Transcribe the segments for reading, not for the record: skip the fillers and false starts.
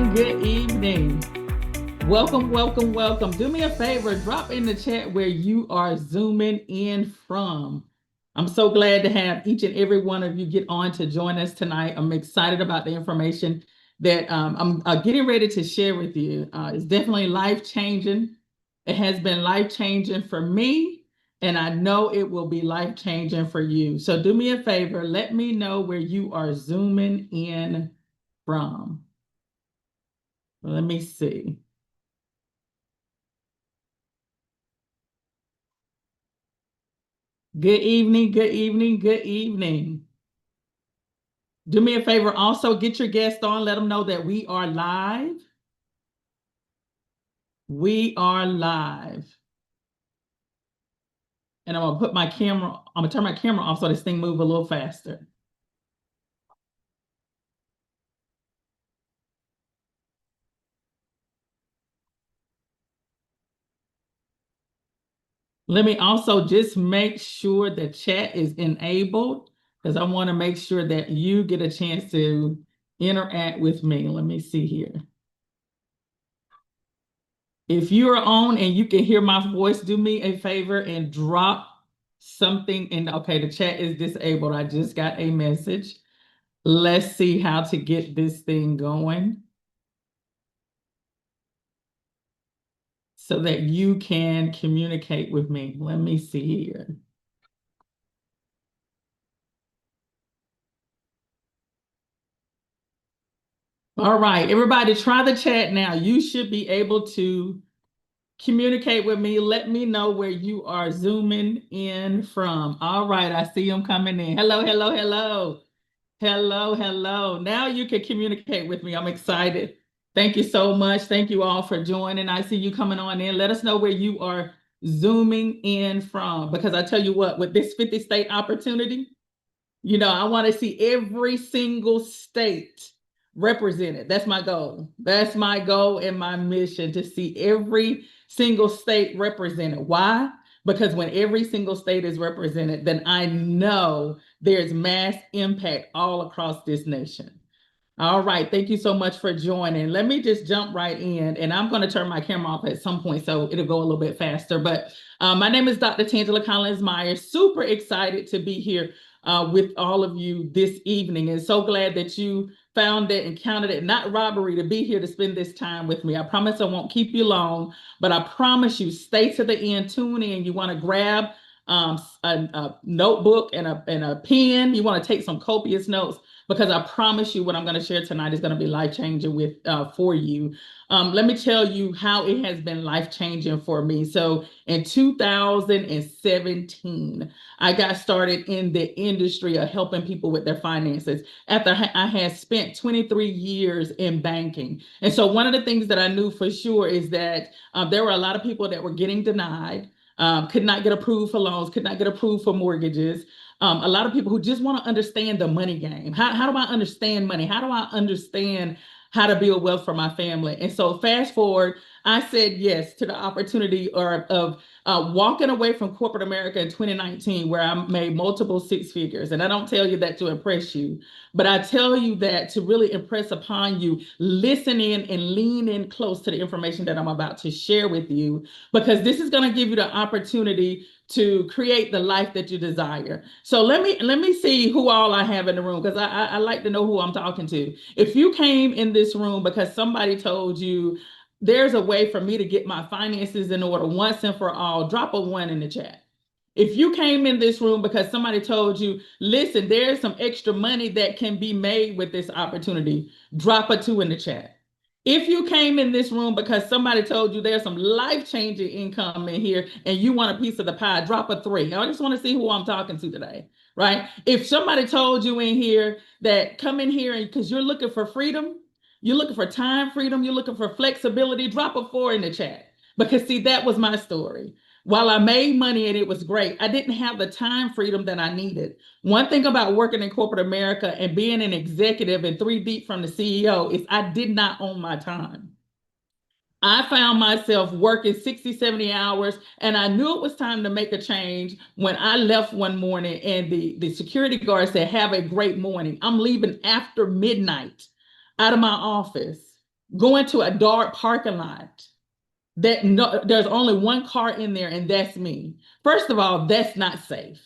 evening, good evening. Welcome, welcome, welcome. Do me a favor, drop in the chat where you are zooming in from. I'm so glad to have each and every one of you get on to join us tonight. I'm excited about the information that I'm getting ready to share with you. It's definitely life-changing. It has been life-changing for me, and I know it will be life-changing for you. So do me a favor, let me know where you are zooming in from. Let me see. Good evening, good evening, good evening. Do me a favor, also get your guests on, let them know that we are live. We are live. And I'm gonna turn my camera off so this thing move a little faster. Let me also just make sure the chat is enabled because I want to make sure that you get a chance to interact with me. Let me see here. If you're on and you can hear my voice, do me a favor and drop something in. Okay, the chat is disabled. I just got a message. Let's see how to get this thing going so that you can communicate with me. Let me see here. All right, everybody try the chat now. You should be able to communicate with me. Let me know where you are zooming in from. All right, I see them coming in. Hello, hello, hello. Hello, hello. Now you can communicate with me. I'm excited. Thank you so much. Thank you all for joining. I see you coming on in. Let us know where you are zooming in from because I tell you what, with this 50 state opportunity, I want to see every single state represented. That's my goal. That's my goal and my mission to see every single state represented. Why? Because when every single state is represented, then I know there's mass impact all across this nation. All right. Thank you so much for joining. Let me just jump right in, and I'm going to turn my camera off at some point so it'll go a little bit faster. But my name is Dr. Tangela Collins-Myers. Super excited to be here with all of you this evening, and so glad that you found it and counted it not robbery to be here to spend this time with me. I promise I won't keep you long, but I promise you stay to the end, tune in. You want to grab a notebook and a pen. You want to take some copious notes because I promise you what I'm going to share tonight is going to be life-changing for you. Let me tell you how it has been life-changing for me. So in 2017, I got started in the industry of helping people with their finances after I had spent 23 years in banking. And so one of the things that I knew for sure is that there were a lot of people that were getting denied, could not get approved for loans, could not get approved for mortgages. A lot of people who just want to understand the money game. How do I understand money? How do I understand how to build wealth for my family? And so fast forward, I said yes to the opportunity of walking away from corporate America in 2019, where I made multiple six figures. And I don't tell you that to impress you, but I tell you that to really impress upon you, listen in and lean in close to the information that I'm about to share with you, because this is going to give you the opportunity to create the life that you desire. So let me see who all I have in the room, because I like to know who I'm talking to. If you came in this room because somebody told you there's a way for me to get my finances in order once and for all, drop a one in the chat. If you came in this room because somebody told you, listen, there's some extra money that can be made with this opportunity, drop a two in the chat. If you came in this room because somebody told you there's some life-changing income in here and you want a piece of the pie, drop a three. I just want to see who I'm talking to today, right? If somebody told you in here that come in here because you're looking for freedom, you're looking for time freedom, you're looking for flexibility, drop a four in the chat. Because see, that was my story. While I made money and it was great, I didn't have the time freedom that I needed. One thing about working in corporate America and being an executive and three deep from the CEO is I did not own my time. I found myself working 60, 70 hours, and I knew it was time to make a change when I left one morning and the security guard said, have a great morning. I'm leaving after midnight out of my office. going to a dark parking lot that no, there's only one car in there, and that's me. First of all, that's not safe.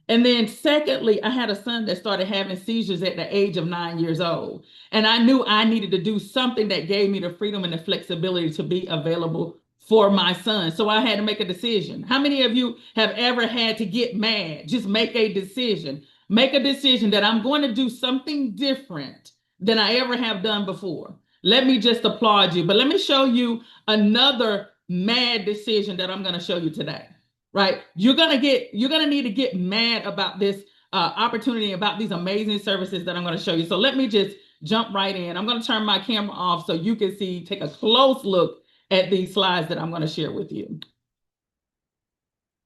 And then secondly, I had a son that started having seizures at the age of 9 years old. And I knew I needed to do something that gave me the freedom and the flexibility to be available for my son. So I had to make a decision. How many of you have ever had to get mad? Just make a decision. Make a decision that I'm going to do something different than I ever have done before. Let me just applaud you. But let me show you another mad decision that I'm going to show you today. Right? You're going to need to get mad about this opportunity, about these amazing services that I'm going to show you. So let me just jump right in. I'm going to turn my camera off so you can see, take a close look at these slides that I'm going to share with you.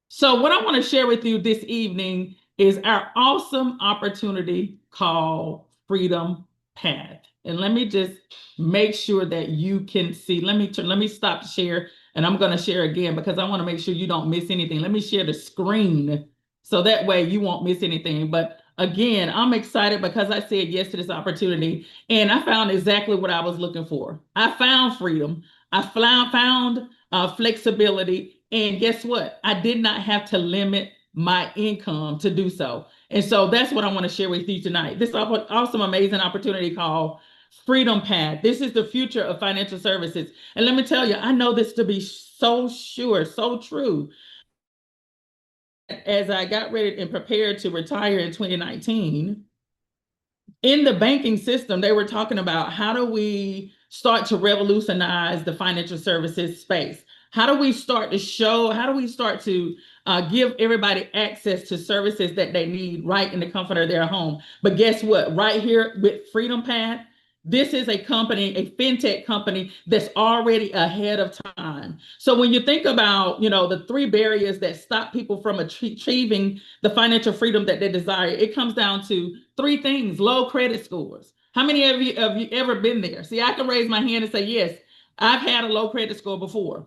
So what I want to share with you this evening is our awesome opportunity called Freedom Path. And let me just make sure that you can see. Let me stop the share, and I'm going to share again because I want to make sure you don't miss anything. Let me share the screen so that way you won't miss anything. But again, I'm excited because I said yes to this opportunity, and I found exactly what I was looking for. I found freedom. I found flexibility. And guess what? I did not have to limit my income to do so. And so that's what I want to share with you tonight. This awesome, amazing opportunity called Freedom Path. This is the future of financial services. And let me tell you, I know this to be so sure, so true. As I got ready and prepared to retire in 2019, in the banking system, they were talking about how do we start to revolutionize the financial services space? How do we start to show, how do we start to give everybody access to services that they need right in the comfort of their home? But guess what? Right here with Freedom Path, this is a company, a fintech company that's already ahead of time. So when you think about, the three barriers that stop people from achieving the financial freedom that they desire, it comes down to three things: low credit scores. How many of you have you ever been there? See, I can raise my hand and say, yes, I've had a low credit score before.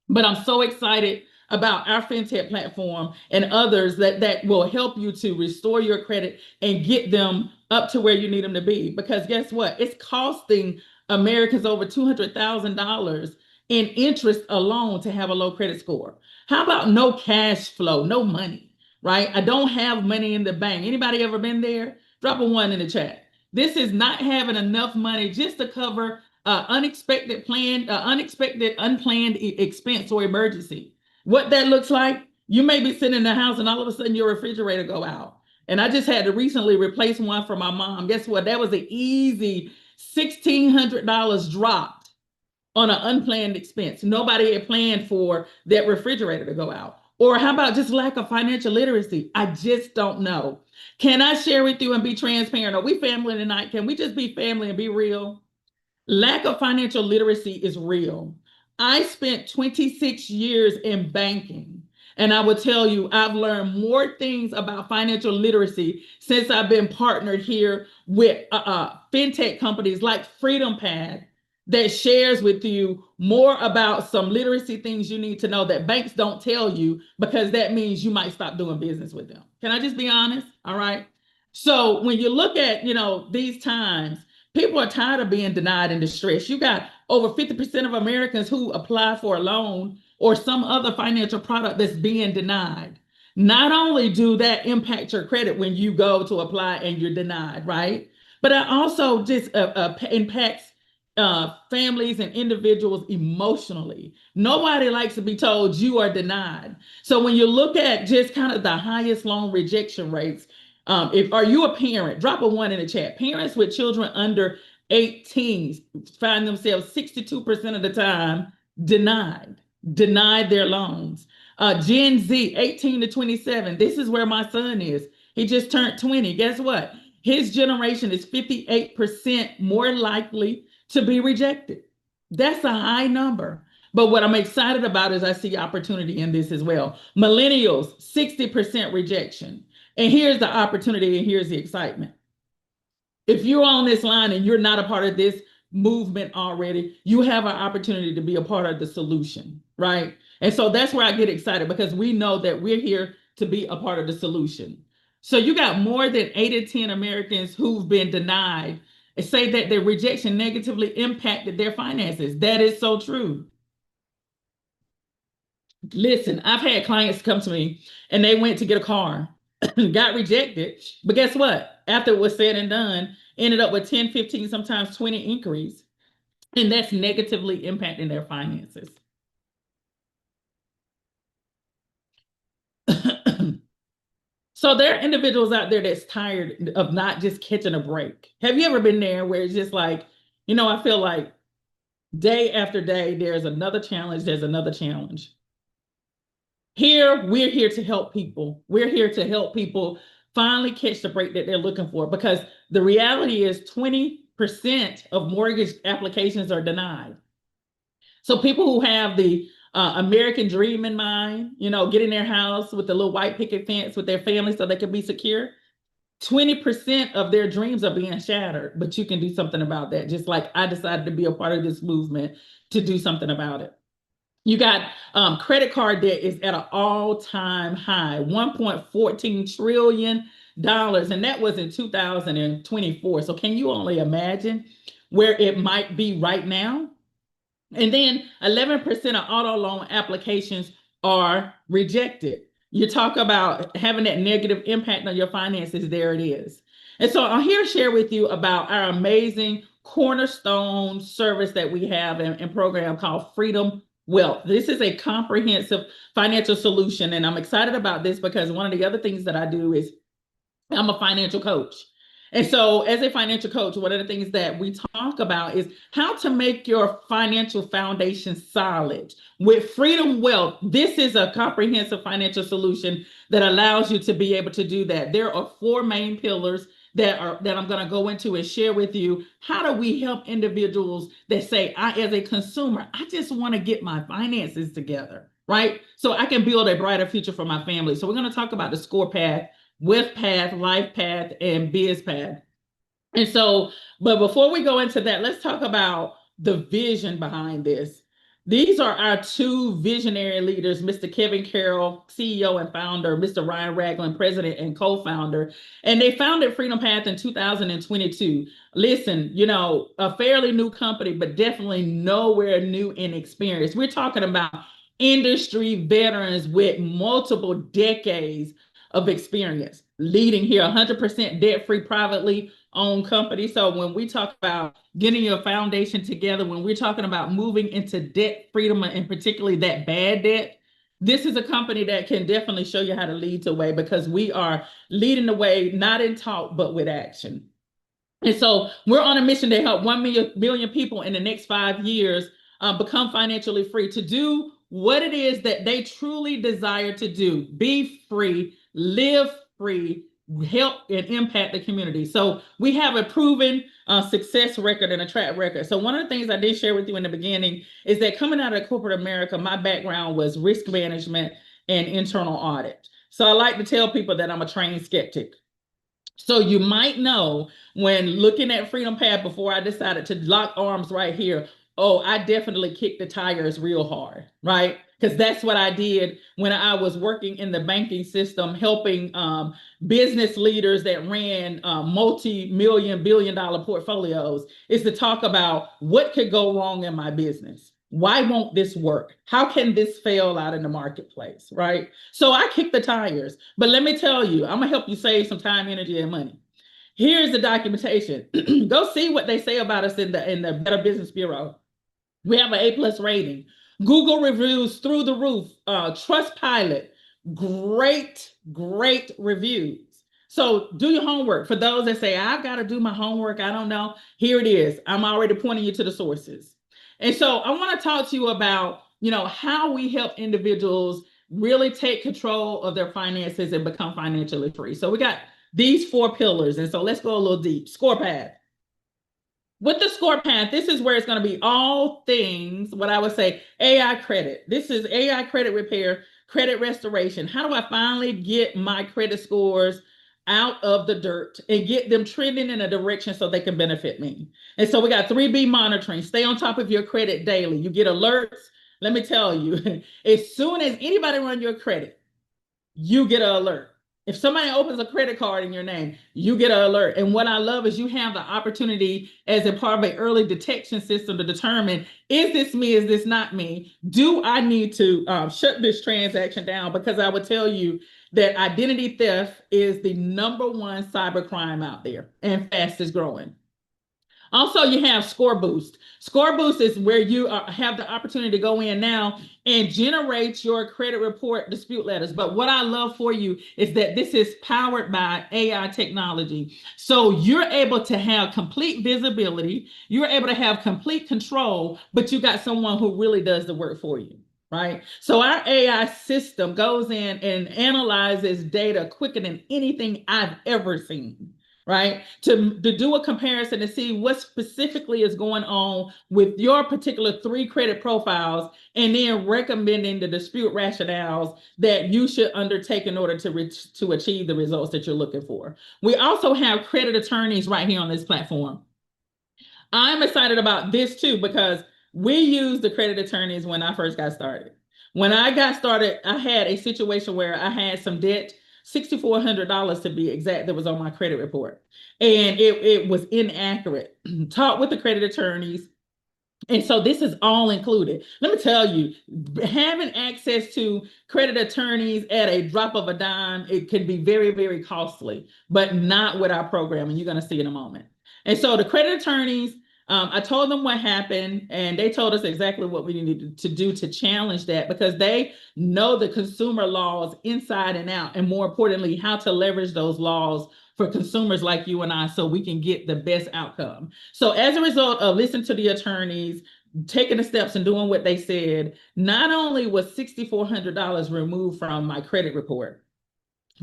But I'm so excited about our fintech platform and others that will help you to restore your credit and get them up to where you need them to be. Because guess what? It's costing Americans over $200,000 in interest alone to have a low credit score. How about no cash flow, no money, right? I don't have money in the bank. Anybody ever been there? Drop a one in the chat. This is not having enough money just to cover unexpected, unplanned expense or emergency. What that looks like, you may be sitting in the house and all of a sudden your refrigerator go out. And I just had to recently replace one for my mom. Guess what? That was an easy $1,600 dropped on an unplanned expense. Nobody had planned for that refrigerator to go out. Or how about just lack of financial literacy? I just don't know. Can I share with you and be transparent? Are we family tonight? Can we just be family and be real? Lack of financial literacy is real. I spent 26 years in banking, and I will tell you, I've learned more things about financial literacy since I've been partnered here with fintech companies like Freedom Path that shares with you more about some literacy things you need to know that banks don't tell you, because that means you might stop doing business with them. Can I just be honest? All right. So when you look at, these times, people are tired of being denied and distressed. You got over 50% of Americans who apply for a loan or some other financial product that's being denied. Not only do that impact your credit when you go to apply and you're denied, right? But it also just impacts families and individuals emotionally. Nobody likes to be told you are denied. So when you look at just kind of the highest loan rejection rates, if are you a parent? Drop a one in the chat. Parents with children under 18 find themselves 62% of the time denied their loans. Gen Z, 18 to 27. This is where my son is. He just turned 20. Guess what? His generation is 58% more likely to be rejected. That's a high number. But what I'm excited about is I see opportunity in this as well. Millennials, 60% rejection. And here's the opportunity and here's the excitement. If you're on this line and you're not a part of this movement already, you have an opportunity to be a part of the solution, right? And so that's where I get excited, because we know that we're here to be a part of the solution. So you got more than 8 in 10 Americans who've been denied say that their rejection negatively impacted their finances. That is so true. Listen, I've had clients come to me and they went to get a car, got rejected. But guess what? After it was said and done, ended up with 10, 15, sometimes 20 inquiries. And that's negatively impacting their finances. So there are individuals out there that's tired of not just catching a break. Have you ever been there where it's just like, I feel like day after day, there's another challenge, there's another challenge. We're here to help people. We're here to help people finally catch the break that they're looking for, because the reality is 20% of mortgage applications are denied. So people who have the American dream in mind, getting their house with the little white picket fence with their family so they can be secure, 20% of their dreams are being shattered. But you can do something about that. Just like I decided to be a part of this movement to do something about it. You got credit card debt is at an all-time high, $1.14 trillion. And that was in 2024. So can you only imagine where it might be right now? And then 11% of auto loan applications are rejected. You talk about having that negative impact on your finances, there it is. And so I'm here to share with you about our amazing cornerstone service that we have and program called Freedom Wealth. This is a comprehensive financial solution. And I'm excited about this because one of the other things that I do is I'm a financial coach. And so, as a financial coach, one of the things that we talk about is how to make your financial foundation solid. With Freedom Wealth, this is a comprehensive financial solution that allows you to be able to do that. There are four main pillars that I'm going to go into and share with you. How do we help individuals that say, as a consumer, I just want to get my finances together, right? So I can build a brighter future for my family. So we're going to talk about the SCORE path, with path, life path, and biz path. And so, but before we go into that, let's talk about the vision behind this. These are our two visionary leaders, Mr. Kevin Carroll, CEO and founder, Mr. Ryan Ragland, president and co-founder. And they founded Freedom Path in 2022. Listen, a fairly new company, but definitely nowhere new in experience. We're talking about industry veterans with multiple decades of experience, leading here 100% debt-free, privately owned company. So when we talk about getting your foundation together, when we're talking about moving into debt freedom, and particularly that bad debt, this is a company that can definitely show you how to lead the way, because we are leading the way, not in talk, but with action. And so we're on a mission to help 1 million people in the next 5 years become financially free, to do what it is that they truly desire to do: be free, live free, help and impact the community. So we have a proven success record and a track record. So one of the things I did share with you in the beginning is that coming out of corporate America, my background was risk management and internal audit. So I like to tell people that I'm a trained skeptic. So you might know, when looking at Freedom Path, before I decided to lock arms right here, oh, I definitely kicked the tires real hard, right? Because that's what I did when I was working in the banking system, helping business leaders that ran multi-million, billion-dollar portfolios, is to talk about what could go wrong in my business. Why won't this work? How can this fail out in the marketplace, right? So I kicked the tires. But let me tell you, I'm going to help you save some time, energy, and money. Here's the documentation. Go see what they say about us in the Better Business Bureau. We have an A+ rating. Google reviews through the roof. Trustpilot, great reviews. So do your homework. For those that say, I've got to do my homework, I don't know, here it is. I'm already pointing you to the sources. And so I want to talk to you about, how we help individuals really take control of their finances and become financially free. So we got these four pillars. And so let's go a little deep. SCORE path. With the SCORE path, this is where it's going to be all things, what I would say, AI credit. This is AI credit repair, credit restoration. How do I finally get my credit scores out of the dirt and get them trending in a direction so they can benefit me? And so we got 3B monitoring. Stay on top of your credit daily. You get alerts. Let me tell you, as soon as anybody run your credit, you get an alert. If somebody opens a credit card in your name, you get an alert. And what I love is you have the opportunity as a part of an early detection system to determine, is this me? Is this not me? Do I need to shut this transaction down? Because I would tell you that identity theft is the number one cyber crime out there and fastest growing. Also, you have Score Boost. Score Boost is where you have the opportunity to go in now and generate your credit report dispute letters. But what I love for you is that this is powered by AI technology. So you're able to have complete visibility, you're able to have complete control, but you got someone who really does the work for you. Right. So our AI system goes in and analyzes data quicker than anything I've ever seen, right? To do a comparison to see what specifically is going on with your particular three credit profiles, and then recommending the dispute rationales that you should undertake in order to achieve the results that you're looking for. We also have credit attorneys right here on this platform. I'm excited about this too, because we used the credit attorneys when I first got started. When I got started, I had a situation where I had some debt, $6,400 to be exact, that was on my credit report. And it was inaccurate. Talked with the credit attorneys. And so this is all included. Let me tell you, having access to credit attorneys at a drop of a dime, it can be very, very costly, but not with our program. And you're going to see in a moment. And so the credit attorneys, I told them what happened, and they told us exactly what we needed to do to challenge that, because they know the consumer laws inside and out, and more importantly, how to leverage those laws for consumers like you and I, so we can get the best outcome. So as a result of listening to the attorneys, taking the steps and doing what they said, not only was $6,400 removed from my credit report,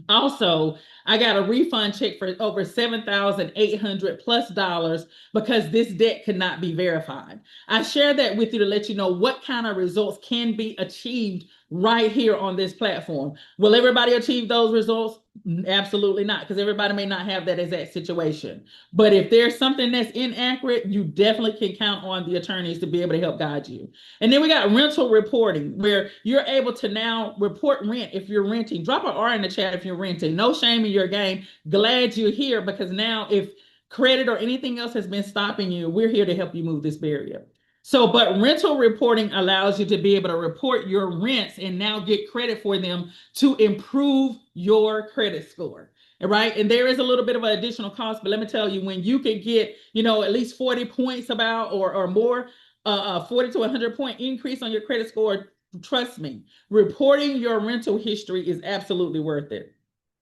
also, I got a refund check for over $7,800 plus dollars because this debt could not be verified. I share that with you to let you know what kind of results can be achieved right here on this platform. Will everybody achieve those results? Absolutely not, because everybody may not have that exact situation. But if there's something that's inaccurate, you definitely can count on the attorneys to be able to help guide you. And then we got rental reporting, where you're able to now report rent if you're renting. Drop an R in the chat if you're renting. No shame in your game. Glad you're here, because now if credit or anything else has been stopping you, we're here to help you move this barrier. So, but rental reporting allows you to be able to report your rents and now get credit for them to improve your credit score. Right. And there is a little bit of an additional cost, but let me tell you, when you can get, at least 40 points about or more, 40 to 100 point increase on your credit score, trust me, reporting your rental history is absolutely worth it.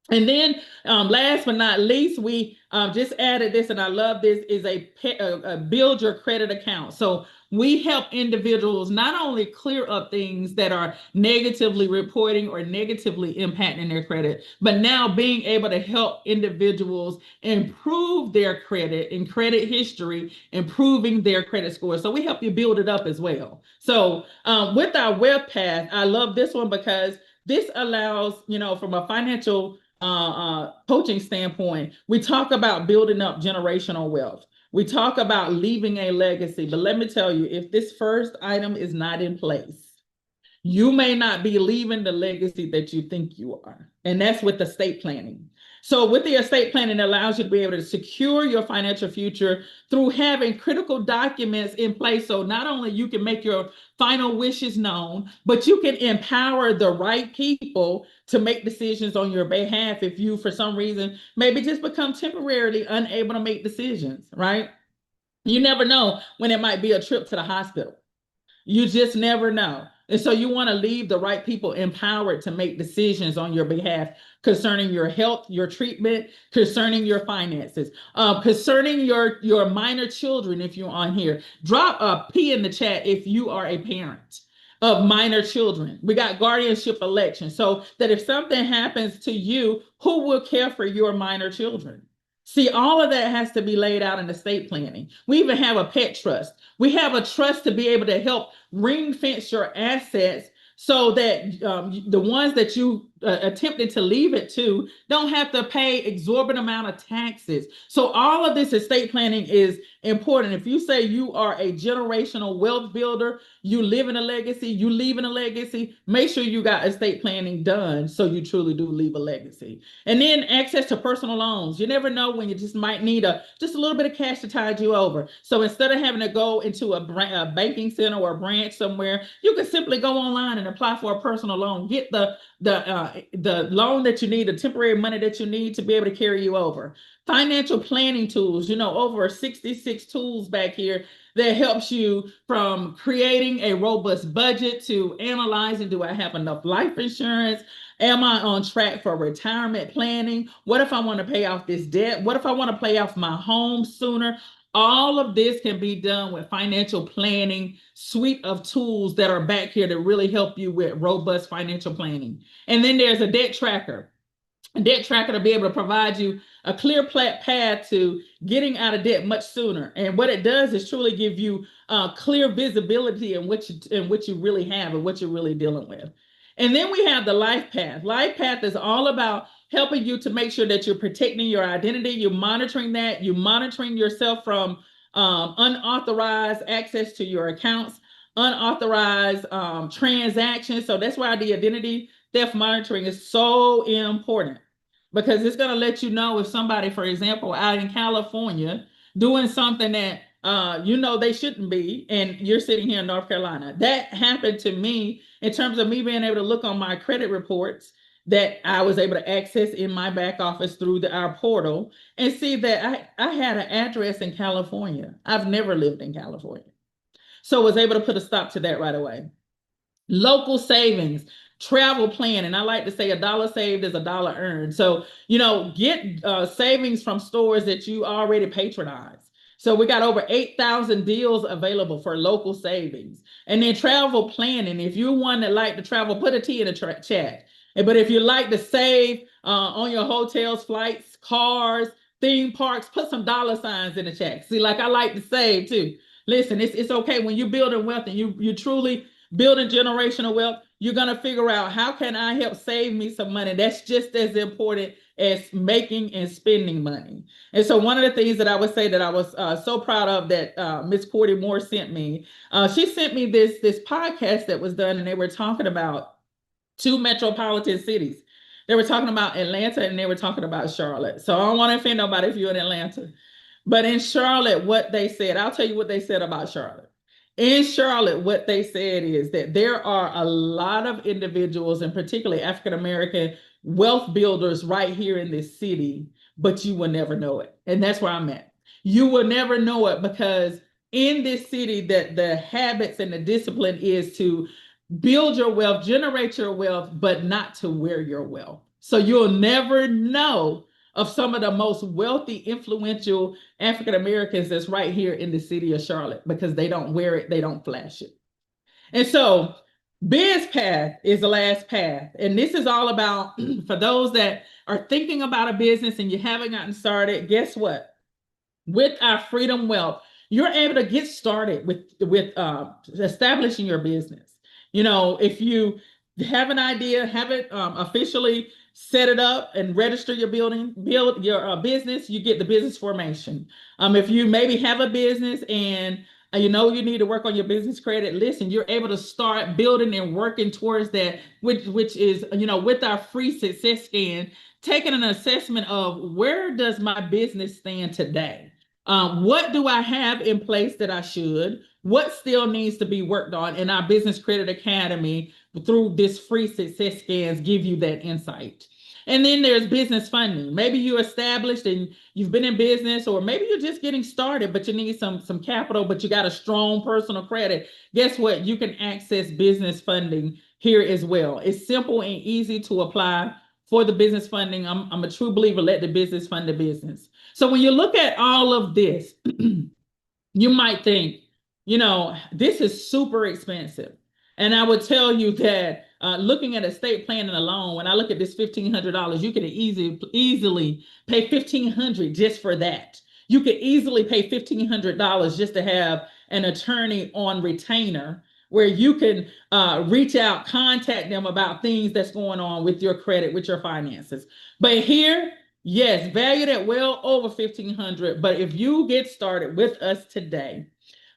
And then last but not least, we just added this, and I love this, is a build your credit account. So we help individuals not only clear up things that are negatively reporting or negatively impacting their credit, but now being able to help individuals improve their credit and credit history, improving their credit score. So we help you build it up as well. So with our web path, I love this one because this allows, from a financial coaching standpoint, we talk about building up generational wealth. We talk about leaving a legacy, but let me tell you, if this first item is not in place, you may not be leaving the legacy that you think you are. And that's with estate planning. So with the estate planning, it allows you to be able to secure your financial future through having critical documents in place. So not only you can make your final wishes known, but you can empower the right people to make decisions on your behalf if you, for some reason, maybe just become temporarily unable to make decisions, right? You never know when it might be a trip to the hospital. You just never know. And so you want to leave the right people empowered to make decisions on your behalf concerning your health, your treatment, concerning your finances, concerning your minor children. If you're on here, drop a P in the chat if you are a parent of minor children. We got guardianship election, so that if something happens to you, who will care for your minor children? See, all of that has to be laid out in estate planning. We even have a pet trust. We have a trust to be able to help ring fence your assets so that the ones that you attempting to leave it to don't have to pay exorbitant amount of taxes. So all of this estate planning is important. If you say you are a generational wealth builder, you live in a legacy, you leave in a legacy, make sure you got estate planning done so you truly do leave a legacy. And then access to personal loans. You never know when you just might need just a little bit of cash to tide you over. So instead of having to go into a banking center or a branch somewhere, you can simply go online and apply for a personal loan. Get the loan that you need, the temporary money that you need to be able to carry you over. Financial planning tools, over 66 tools back here that helps you from creating a robust budget to analyzing, do I have enough life insurance? Am I on track for retirement planning? What if I want to pay off this debt? What if I want to pay off my home sooner? All of this can be done with financial planning suite of tools that are back here to really help you with robust financial planning. And then there's a debt tracker. A debt tracker to be able to provide you a clear path to getting out of debt much sooner. And what it does is truly give you clear visibility in what you really have and what you're really dealing with. And then we have the life path. Life path is all about helping you to make sure that you're protecting your identity. You're monitoring that. You're monitoring yourself from unauthorized access to your accounts, unauthorized transactions. So that's why the identity theft monitoring is so important, because it's going to let you know if somebody, for example, out in California doing something that they shouldn't be, and you're sitting here in North Carolina. That happened to me in terms of me being able to look on my credit reports that I was able to access in my back office through our portal and see that I had an address in California. I've never lived in California. So I was able to put a stop to that right away. Local savings, travel plan, and I like to say $1 saved is $1 earned. So, get savings from stores that you already patronize. So we got over 8,000 deals available for local savings. And then travel planning. If you're one that like to travel, put a T in the chat. But if you like to save on your hotels, flights, cars, theme parks, put some dollar signs in the chat. See, like I like to save too. Listen, it's okay when you're building wealth and you truly building generational wealth. You're going to figure out, how can I help save me some money? That's just as important as making and spending money. And so one of the things that I would say that I was so proud of that Miss Cordy Moore sent me, she sent me this podcast that was done, and they were talking about two metropolitan cities. They were talking about Atlanta and they were talking about Charlotte. So I don't want to offend nobody if you're in Atlanta. But in Charlotte, what they said, I'll tell you what they said about Charlotte. In Charlotte, what they said is that there are a lot of individuals, and particularly African-American wealth builders right here in this city, but you will never know it. And that's where I'm at. You will never know it because in this city, that the habits and the discipline is to build your wealth, generate your wealth, but not to wear your wealth. So you'll never know of some of the most wealthy, influential African Americans that's right here in the city of Charlotte, because they don't wear it, they don't flash it. And so Biz Path is the last path. And this is all about, for those that are thinking about a business and you haven't gotten started, guess what? With our Freedom Wealth, you're able to get started with establishing your business. If you have an idea, have it officially set it up and register your build your business, you get the business formation. If you maybe have a business and you need to work on your business credit, listen, you're able to start building and working towards that, which is, with our free success scan, taking an assessment of where does my business stand today? What do I have in place that I should? What still needs to be worked on? And our Business Credit Academy, through this free success scans, give you that insight. And then there's business funding. Maybe you established and you've been in business, or maybe you're just getting started, but you need some capital, but you got a strong personal credit. Guess what? You can access business funding here as well. It's simple and easy to apply for the business funding. I'm a true believer, let the business fund the business. So when you look at all of this, you might think, this is super expensive. And I would tell you that looking at estate planning alone, when I look at this $1,500, you could easily pay $1,500 just for that. You could easily pay $1,500 just to have an attorney on retainer where you can reach out, contact them about things that's going on with your credit, with your finances. But here, yes, valued at well over 1,500. But if you get started with us today,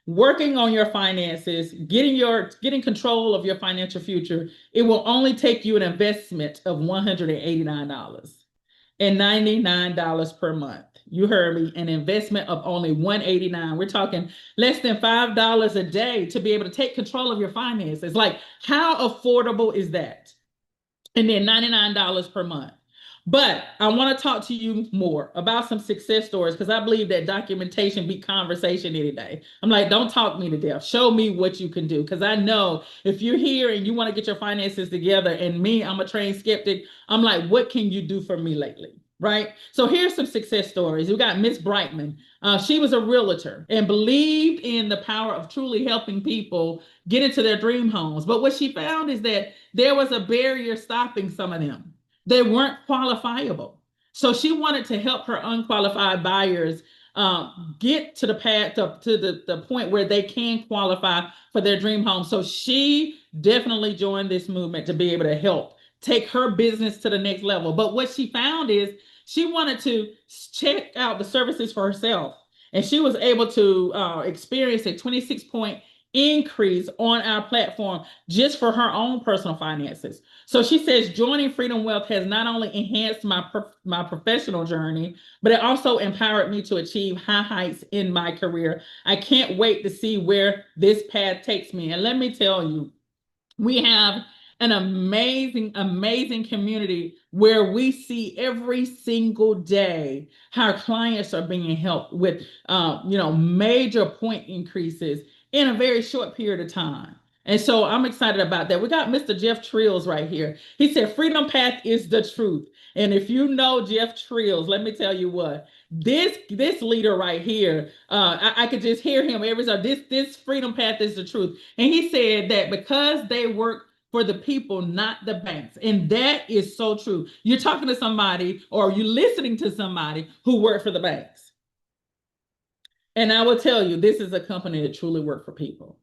working on your finances, getting control of your financial future, it will only take you an investment of $189 per month. You heard me, an investment of only $189. We're talking less than $5 a day to be able to take control of your finances. Like, how affordable is that? And then $99 per month. But I want to talk to you more about some success stories because I believe that documentation beat conversation any day. I'm like, don't talk me to death. Show me what you can do. Because I know if you're here and you want to get your finances together, and me, I'm a trained skeptic, I'm like, what can you do for me lately? Right? So here's some success stories. We got Miss Brightman. She was a realtor and believed in the power of truly helping people get into their dream homes. But what she found is that there was a barrier stopping some of them. They weren't qualifiable. So she wanted to help her unqualified buyers get to the path to the point where they can qualify for their dream home. So she definitely joined this movement to be able to help take her business to the next level. But what she found is she wanted to check out the services for herself. And she was able to experience a 26-point increase on our platform just for her own personal finances. So she says joining Freedom Wealth has not only enhanced my professional journey, but it also empowered me to achieve high heights in my career. I can't wait to see where this path takes me. And let me tell you, we have an amazing, amazing community where we see every single day how clients are being helped with, major point increases in a very short period of time. And so I'm excited about that. We got Mr. Jeff Trills right here. He said, Freedom Path is the truth. And if you know Jeff Trills, let me tell you what, this leader right here, I could just hear him every time. This Freedom Path is the truth. And he said that because they work for the people, not the banks. And that is so true. You're talking to somebody or you're listening to somebody who worked for the banks. And I will tell you, this is a company that truly works for people.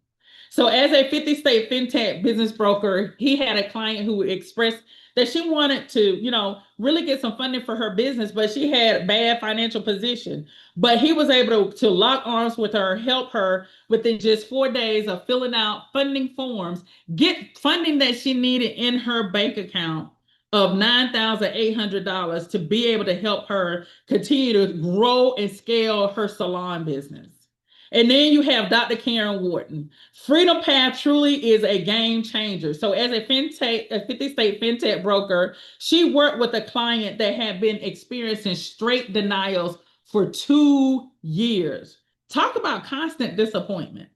So as a 50-state fintech business broker, he had a client who expressed that she wanted to, really get some funding for her business, but she had a bad financial position. But he was able to lock arms with her, help her within just 4 days of filling out funding forms, get funding that she needed in her bank account of $9,800 to be able to help her continue to grow and scale her salon business. And then you have Dr. Karen Wharton. Freedom Path truly is a game changer. So as a 50-state fintech broker, she worked with a client that had been experiencing straight denials for 2 years. Talk about constant disappointment.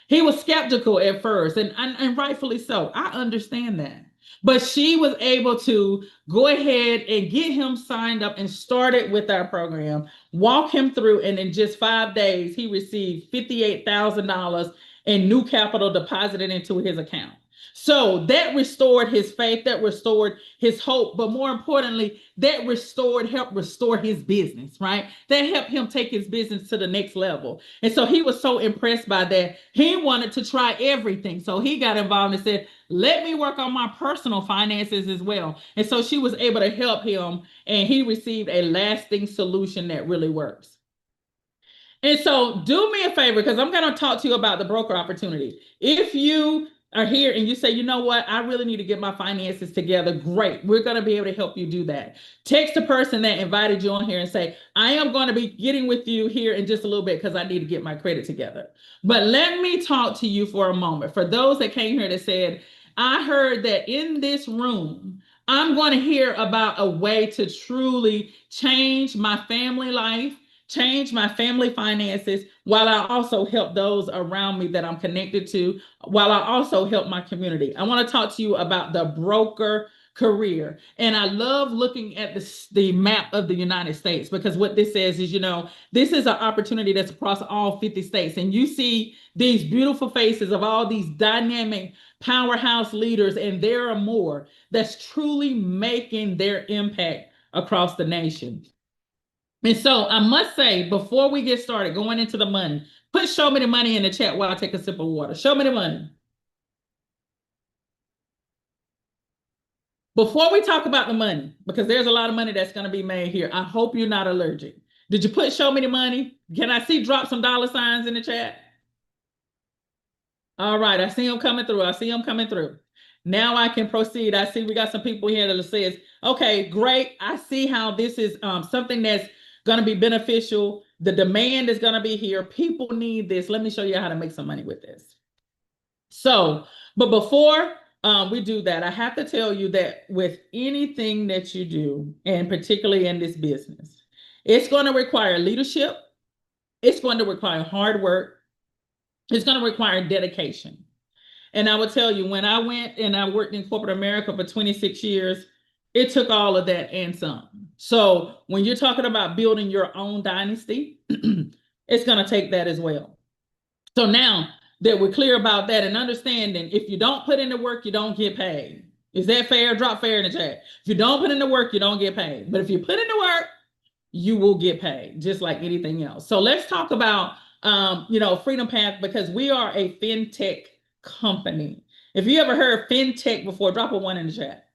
He was skeptical at first, and rightfully so. I understand that. But she was able to go ahead and get him signed up and started with our program, walk him through, and in just 5 days, he received $58,000 in new capital deposited into his account. So that restored his faith, that restored his hope, but more importantly, that helped restore his business, right? That helped him take his business to the next level. And so he was so impressed by that. He wanted to try everything. So he got involved and said, let me work on my personal finances as well. And so she was able to help him, and he received a lasting solution that really works. And so do me a favor, because I'm going to talk to you about the broker opportunity. If you are here and you say, you know what, I really need to get my finances together, great. We're going to be able to help you do that. Text the person that invited you on here and say, I am going to be getting with you here in just a little bit because I need to get my credit together. But let me talk to you for a moment. For those that came here that said, I heard that in this room, I'm going to hear about a way to truly change my family life, change my family finances, while I also help those around me that I'm connected to, while I also help my community. I want to talk to you about the broker career. And I love looking at the map of the United States, because what this says is, this is an opportunity that's across all 50 states. And you see these beautiful faces of all these dynamic powerhouse leaders, and there are more that's truly making their impact across the nation. And so I must say, before we get started going into the money, show me the money in the chat while I take a sip of water. Show me the money. Before we talk about the money, because there's a lot of money that's going to be made here, I hope you're not allergic. Did you put show me the money? Can I see drop some dollar signs in the chat? All right, I see them coming through. I see them coming through. Now I can proceed. I see we got some people here that says, okay, great. I see how this is something that's going to be beneficial. The demand is going to be here. People need this. Let me show you how to make some money with this. So, but before we do that, I have to tell you that with anything that you do, and particularly in this business, it's going to require leadership. It's going to require hard work. It's going to require dedication. And I will tell you, when I went and I worked in corporate America for 26 years, it took all of that and some. So when you're talking about building your own dynasty, it's going to take that as well. So now that we're clear about that and understanding, if you don't put in the work, you don't get paid. Is that fair? Drop fair in the chat. If you don't put in the work, you don't get paid. But if you put in the work, you will get paid, just like anything else. So let's talk about, Freedom Path, because we are a fintech company. If you ever heard fintech before, drop a 1 in the chat.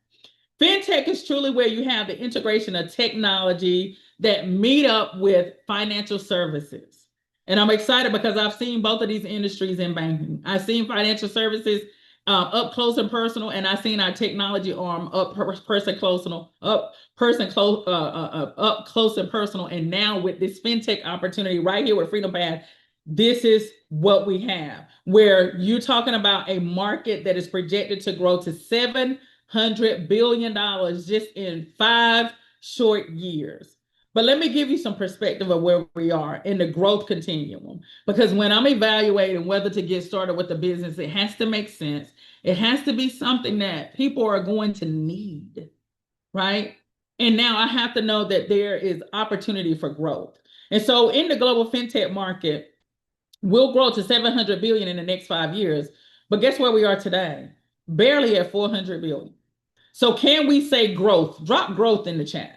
Fintech is truly where you have the integration of technology that meet up with financial services. And I'm excited because I've seen both of these industries in banking. I've seen financial services up close and personal, and I've seen our technology arm up close and personal. And now with this fintech opportunity right here with Freedom Path, this is what we have, where you're talking about a market that is projected to grow to $700 billion just in 5 short years. But let me give you some perspective of where we are in the growth continuum, because when I'm evaluating whether to get started with the business, it has to make sense. It has to be something that people are going to need, right? And now I have to know that there is opportunity for growth. And so in the global fintech market, we'll grow to 700 billion in the next 5 years. But guess where we are today? Barely at 400 billion. So can we say growth? Drop growth in the chat.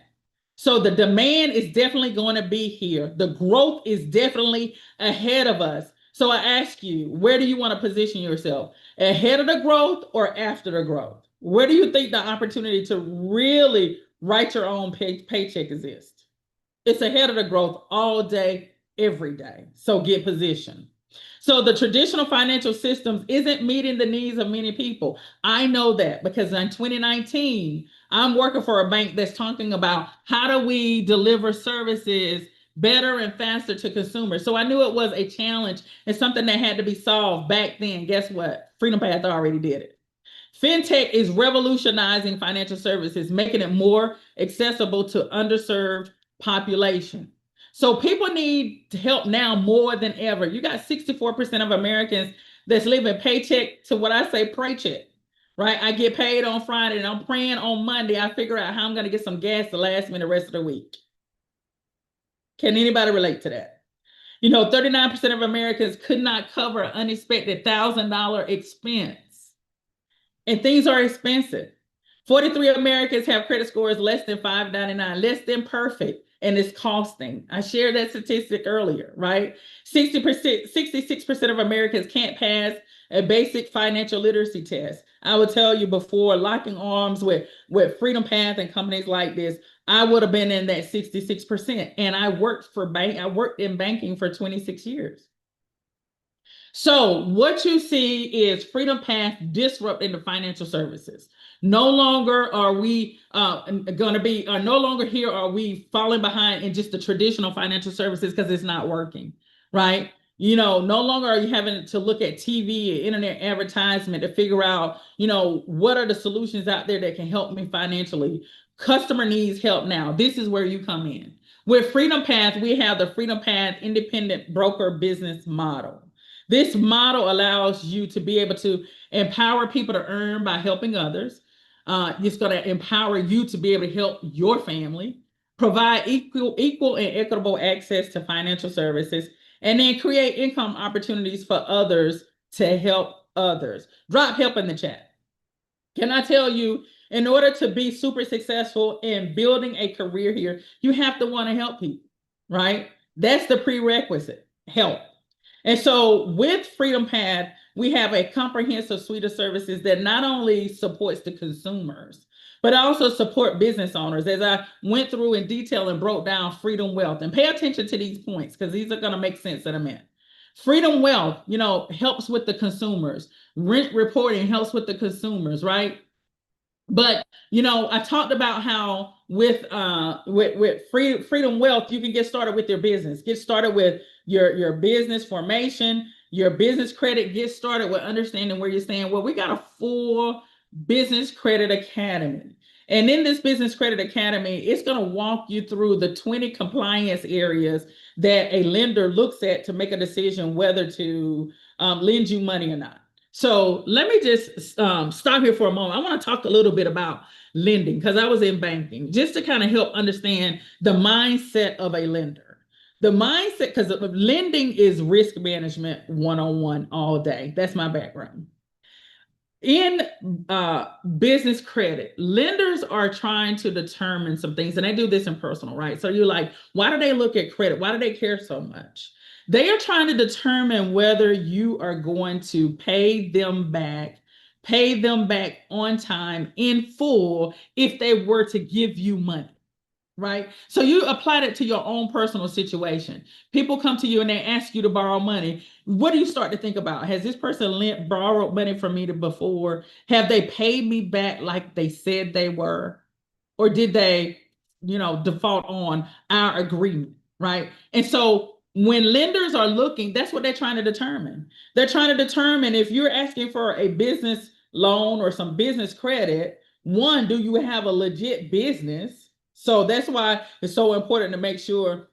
So the demand is definitely going to be here. The growth is definitely ahead of us. So I ask you, where do you want to position yourself? Ahead of the growth or after the growth? Where do you think the opportunity to really write your own paycheck exists? It's ahead of the growth all day, every day. So get positioned. So the traditional financial systems isn't meeting the needs of many people. I know that because in 2019, I'm working for a bank that's talking about how do we deliver services better and faster to consumers. So I knew it was a challenge and something that had to be solved back then. Guess what? Freedom Path already did it. Fintech is revolutionizing financial services, making it more accessible to underserved population. So people need help now more than ever. You got 64% of Americans that's living paycheck to what I say paycheck, right? I get paid on Friday and I'm praying on Monday. I figure out how I'm going to get some gas to last me the rest of the week. Can anybody relate to that? 39% of Americans could not cover an unexpected $1,000 expense. And things are expensive. 43 Americans have credit scores less than 599, less than perfect, and it's costing. I shared that statistic earlier, right? 66% of Americans can't pass a basic financial literacy test. I will tell you, before locking arms with Freedom Path and companies like this, I would have been in that 66%. And I worked in banking for 26 years. So what you see is Freedom Path disrupting the financial services. No longer are we no longer here are we falling behind in just the traditional financial services because it's not working, right? No longer are you having to look at TV and internet advertisement to figure out, what are the solutions out there that can help me financially. Customer needs help now. This is where you come in. With Freedom Path, we have the Freedom Path independent broker business model. This model allows you to be able to empower people to earn by helping others. It's going to empower you to be able to help your family, provide equal and equitable access to financial services, and then create income opportunities for others to help others. Drop help in the chat. Can I tell you, in order to be super successful in building a career here, you have to want to help people, right? That's the prerequisite, help. And so with Freedom Path, we have a comprehensive suite of services that not only supports the consumers, but I also support business owners as I went through in detail and broke down Freedom Wealth. And pay attention to these points because these are going to make sense in a minute. Freedom Wealth, helps with the consumers. Rent reporting helps with the consumers, right? But I talked about how with Freedom Wealth, you can get started with your business. Get started with your business formation, your business credit. Get started with understanding where you're staying. Well, we got a full business credit academy. And in this business credit academy, it's going to walk you through the 20 compliance areas that a lender looks at to make a decision whether to lend you money or not. So let me just stop here for a moment. I want to talk a little bit about lending because I was in banking just to kind of help understand the mindset of a lender. The mindset, because lending is risk management 101 all day. That's my background. In business credit, lenders are trying to determine some things, and they do this in personal, right? So you're like, why do they look at credit? Why do they care so much? They are trying to determine whether you are going to pay them back on time in full if they were to give you money. Right. So you apply it to your own personal situation. People come to you and they ask you to borrow money. What do you start to think about? Has this person borrowed money from me before? Have they paid me back like they said they were? Or did they, default on our agreement? Right. And so when lenders are looking, that's what they're trying to determine. They're trying to determine if you're asking for a business loan or some business credit, one, do you have a legit business? So that's why it's so important to make sure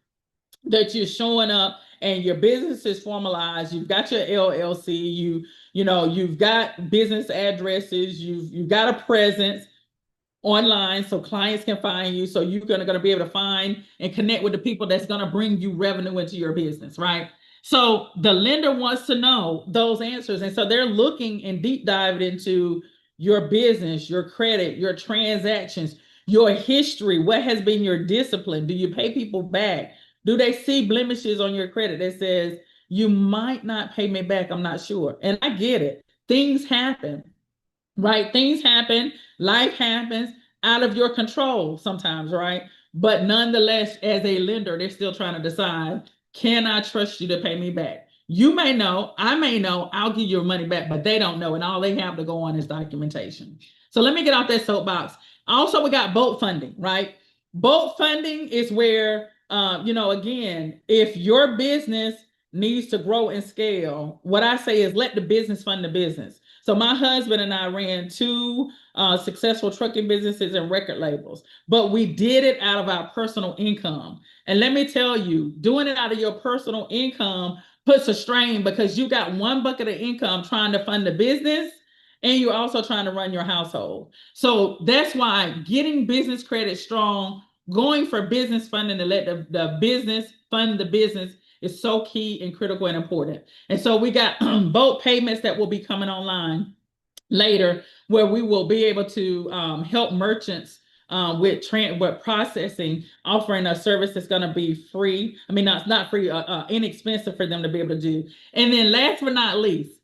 that you're showing up and your business is formalized. You've got your LLC, you've got business addresses, you've got a presence online so clients can find you. So you're going to be able to find and connect with the people that's going to bring you revenue into your business, right? So the lender wants to know those answers. And so they're looking and deep diving into your business, your credit, your transactions, your history. What has been your discipline? Do you pay people back? Do they see blemishes on your credit that says, you might not pay me back? I'm not sure. And I get it. Things happen, right? Things happen. Life happens out of your control sometimes, right? But nonetheless, as a lender, they're still trying to decide, can I trust you to pay me back? You may know, I may know, I'll give your money back, but they don't know. And all they have to go on is documentation. So let me get off that soapbox. Also, we got boat funding, right? Boat funding is where, again, if your business needs to grow and scale, what I say is let the business fund the business. So my husband and I ran two successful trucking businesses and record labels, but we did it out of our personal income. And let me tell you, doing it out of your personal income puts a strain because you got one bucket of income trying to fund the business and you're also trying to run your household. So that's why getting business credit strong, going for business funding to let the business fund the business is so key and critical and important. And so we got boat payments that will be coming online later, where we will be able to help merchants with processing, offering a service that's going to be free. I mean, not free, inexpensive for them to be able to do. And then last but not least,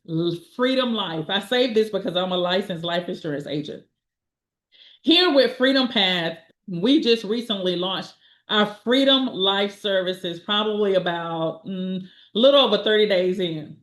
Freedom Life. I say this because I'm a licensed life insurance agent. Here with Freedom Path, we just recently launched our Freedom Life services, probably about a little over 30 days in.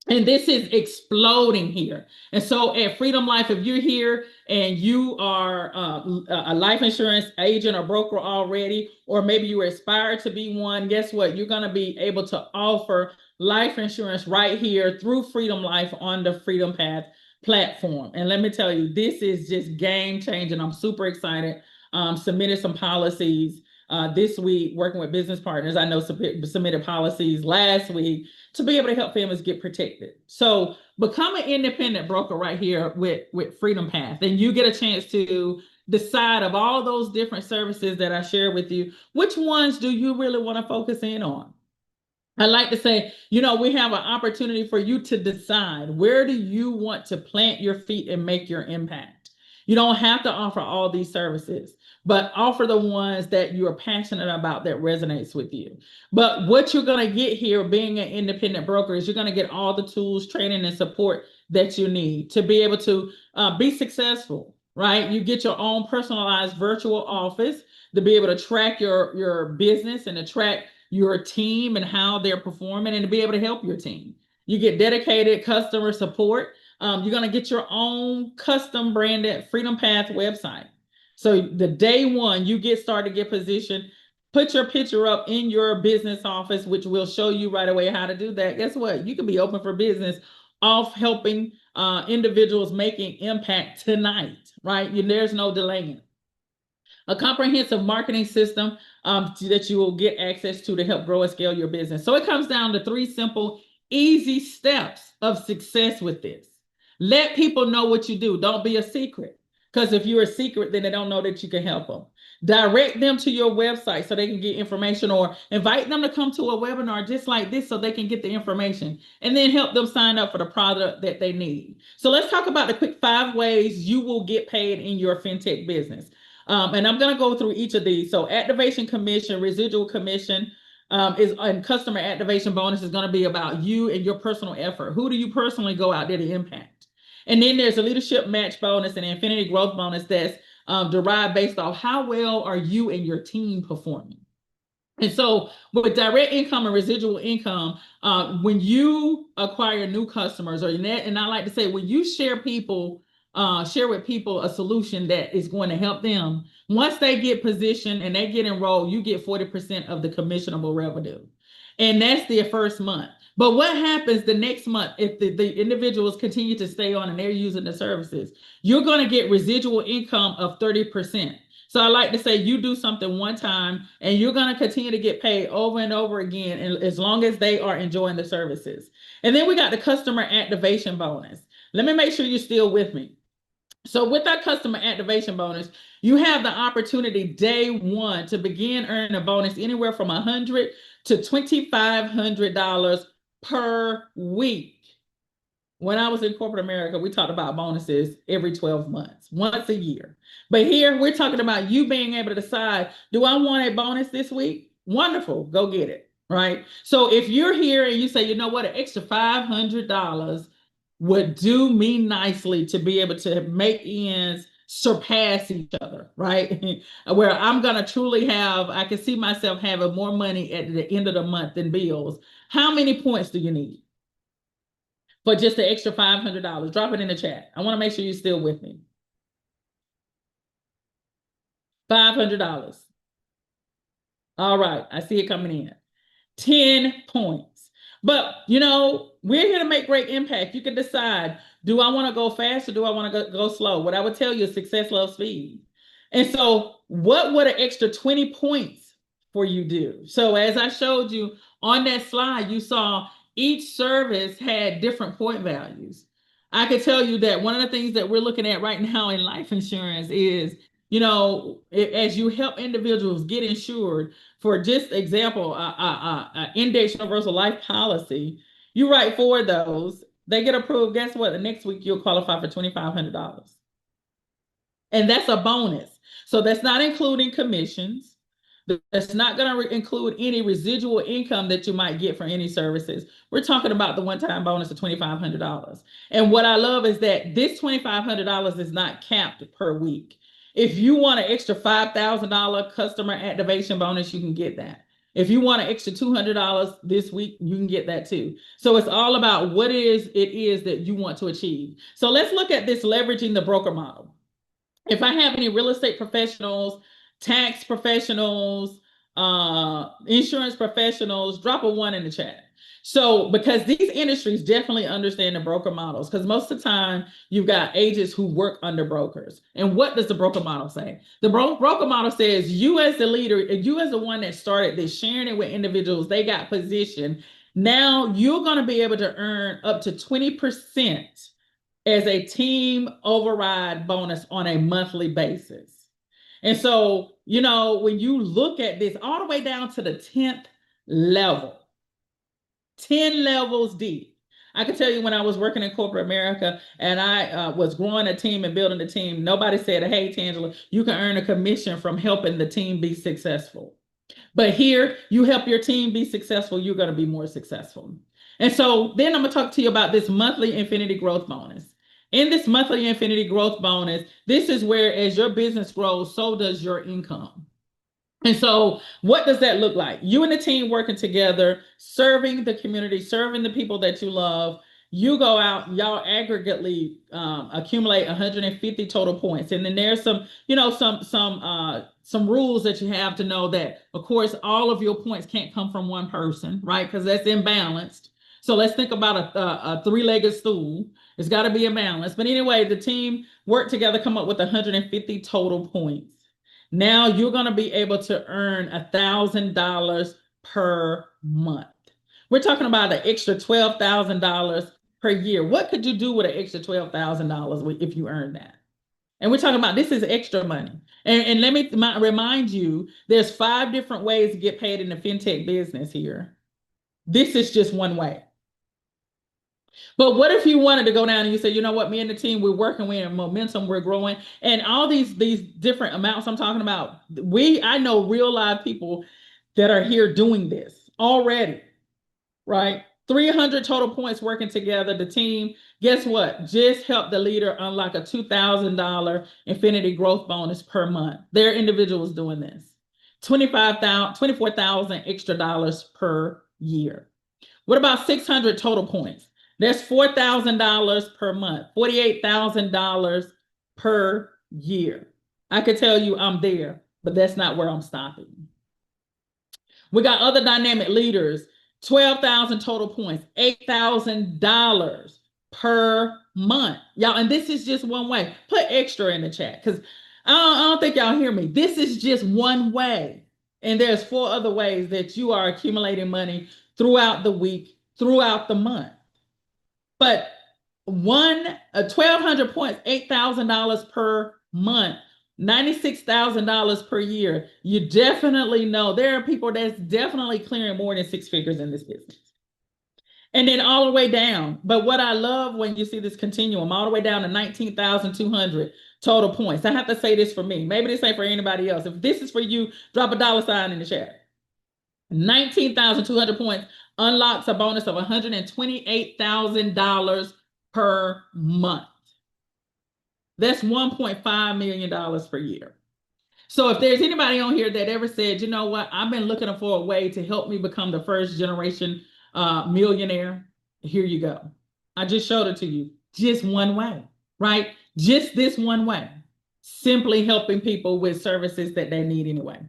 And this is exploding here. And so at Freedom Life, if you're here and you are a life insurance agent or broker already, or maybe you aspire to be one, guess what? You're going to be able to offer life insurance right here through Freedom Life on the Freedom Path platform. And let me tell you, this is just game changing. I'm super excited. Submitted some policies this week, working with business partners. I know submitted policies last week to be able to help families get protected. So become an independent broker right here with Freedom Path. And you get a chance to decide of all those different services that I share with you, which ones do you really want to focus in on? I like to say, we have an opportunity for you to decide, where do you want to plant your feet and make your impact? You don't have to offer all these services, but offer the ones that you are passionate about that resonates with you. But what you're going to get here being an independent broker is you're going to get all the tools, training, and support that you need to be able to be successful, right? You get your own personalized virtual office to be able to track your business and to track your team and how they're performing and to be able to help your team. You get dedicated customer support. You're going to get your own custom branded Freedom Path website. So the day one you get started, get positioned, put your picture up in your business office, which will show you right away how to do that. Guess what? You can be open for business off helping individuals making impact tonight, right? There's no delaying. A comprehensive marketing system that you will get access to help grow and scale your business. So it comes down to three simple, easy steps of success with this. Let people know what you do. Don't be a secret. Because if you're a secret, then they don't know that you can help them. Direct them to your website so they can get information, or invite them to come to a webinar just like this so they can get the information, and then help them sign up for the product that they need. So let's talk about the quick 5 ways you will get paid in your fintech business. And I'm going to go through each of these. So activation commission, residual commission, and customer activation bonus is going to be about you and your personal effort. Who do you personally go out there to impact? And then there's a leadership match bonus and infinity growth bonus that's derived based off how well are you and your team performing. And so with direct income and residual income, when you acquire new customers, and I like to say, when you share with people a solution that is going to help them, once they get positioned and they get enrolled, you get 40% of the commissionable revenue. And that's their first month. But what happens the next month if the individuals continue to stay on and they're using the services? You're going to get residual income of 30%. So I like to say you do something one time and you're going to continue to get paid over and over again, and as long as they are enjoying the services. And then we got the customer activation bonus. Let me make sure you're still with me. So with that customer activation bonus, you have the opportunity day one to begin earning a bonus anywhere from $100 to $2,500 per week. When I was in corporate America, we talked about bonuses every 12 months, once a year. But here we're talking about you being able to decide, do I want a bonus this week? Wonderful, go get it, right? So if you're here and you say, you know what, an extra $500 would do me nicely to be able to make ends surpass each other, right? Where I'm going to truly I can see myself having more money at the end of the month than bills. How many points do you need for just the extra $500? Drop it in the chat. I want to make sure you're still with me. $500. All right, I see it coming in. 10 points. But, we're here to make great impact. You can decide, do I want to go fast or do I want to go slow? What I would tell you is success loves speed. And so what would an extra 20 points for you do? So as I showed you on that slide, you saw each service had different point values. I could tell you that one of the things that we're looking at right now in life insurance is, as you help individuals get insured, for just example, index universal life policy, you write 4 of those, they get approved. Guess what? The next week you'll qualify for $2,500. And that's a bonus. So that's not including commissions. That's not going to include any residual income that you might get from any services. We're talking about the one-time bonus of $2,500. And what I love is that this $2,500 is not capped per week. If you want an extra $5,000 customer activation bonus, you can get that. If you want an extra $200 this week, you can get that too. So it's all about what it is that you want to achieve. So let's look at this leveraging the broker model. If I have any real estate professionals, tax professionals, insurance professionals, drop a 1 in the chat. So because these industries definitely understand the broker models, because most of the time you've got agents who work under brokers. And what does the broker model say? The broker model says you as the leader, you as the one that started this, sharing it with individuals, they got positioned. Now you're going to be able to earn up to 20% as a team override bonus on a monthly basis. And so, when you look at this all the way down to the 10th level, 10 levels deep. I can tell you when I was working in corporate America and I was growing a team and building a team, nobody said, hey, Tangela, you can earn a commission from helping the team be successful. But here, you help your team be successful, you're going to be more successful. And so then I'm going to talk to you about this monthly infinity growth bonus. In this monthly Infinity Growth Bonus, this is where as your business grows, so does your income. And so, what does that look like? You and the team working together, serving the community, serving the people that you love. You go out, y'all aggregately accumulate 150 total points, and then there's some, some rules that you have to know that, of course, all of your points can't come from one person, right? Because that's imbalanced. So let's think about a three-legged stool. It's got to be a balance. But anyway, the team worked together, come up with 150 total points. Now you're going to be able to earn $1,000 per month. We're talking about an extra $12,000 per year. What could you do with an extra $12,000 if you earn that? And we're talking about this is extra money. And let me remind you, there's 5 different ways to get paid in the fintech business here. This is just one way. But what if you wanted to go down and you say, you know what, me and the team, we're working, we're in momentum, we're growing, and all these different amounts I'm talking about, I know real live people that are here doing this already, right? 300 total points working together. The team, guess what? Just helped the leader unlock a $2,000 Infinity Growth Bonus per month. They're individuals doing this. 24,000 extra dollars per year. What about 600 total points? That's $4,000 per month, $48,000 per year. I could tell you I'm there, but that's not where I'm stopping. We got other dynamic leaders, 12,000 total points, $8,000 per month. Y'all, and this is just one way. Put extra in the chat because I don't think y'all hear me. This is just one way. And there's 4 other ways that you are accumulating money throughout the week, throughout the month. But 1,200 points, $8,000 per month, $96,000 per year. You definitely know there are people that's definitely clearing more than 6 figures in this business. And then all the way down. But what I love when you see this continuum, all the way down to 19,200 total points. I have to say this for me. Maybe this ain't for anybody else. If this is for you, drop a $sign in the chat. 19,200 points unlocks a bonus of $128,000 per month. That's $1.5 million per year. So if there's anybody on here that ever said, you know what, I've been looking for a way to help me become the first generation millionaire, here you go. I just showed it to you. Just one way, right? Just this one way. Simply helping people with services that they need anyway.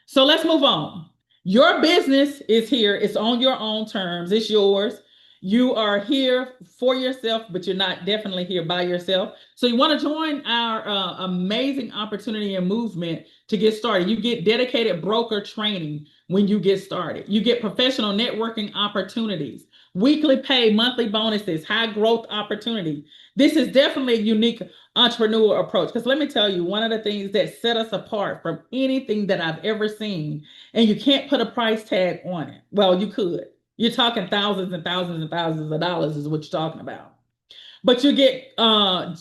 So let's move on. Your business is here. It's on your own terms. It's yours. You are here for yourself, but you're not definitely here by yourself. So you want to join our amazing opportunity and movement to get started. You get dedicated broker training when you get started. You get professional networking opportunities, weekly pay, monthly bonuses, high growth opportunity. This is definitely a unique entrepreneur approach. Because let me tell you, one of the things that set us apart from anything that I've ever seen, and you can't put a price tag on it. Well, you could. You're talking thousands and thousands and thousands of dollars is what you're talking about. But you get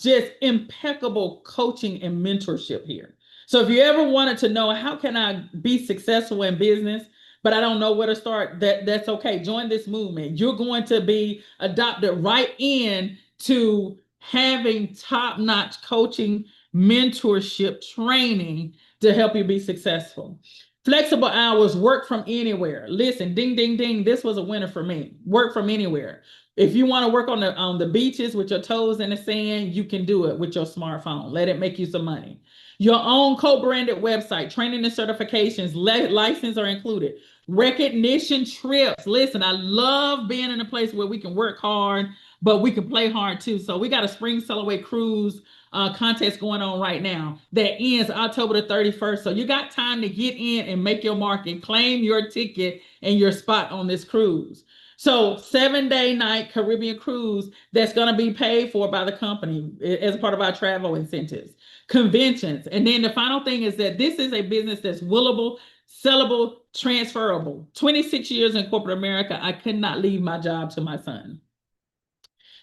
just impeccable coaching and mentorship here. So if you ever wanted to know how can I be successful in business, but I don't know where to start, that's okay. Join this movement. You're going to be adopted right in to having top-notch coaching, mentorship, training to help you be successful. Flexible hours, work from anywhere. Listen, ding, ding, ding. This was a winner for me. Work from anywhere. If you want to work on the beaches with your toes in the sand, you can do it with your smartphone. Let it make you some money. Your own co-branded website, training and certifications, license are included. Recognition trips. Listen, I love being in a place where we can work hard, but we can play hard too. So we got a spring Sailaway cruise contest going on right now that ends October the 31st. So you got time to get in and make your mark and claim your ticket and your spot on this cruise. So 7-day night Caribbean cruise that's going to be paid for by the company as part of our travel incentives, conventions. And then the final thing is that this is a business that's willable, sellable, transferable. 26 years in corporate America, I could not leave my job to my son.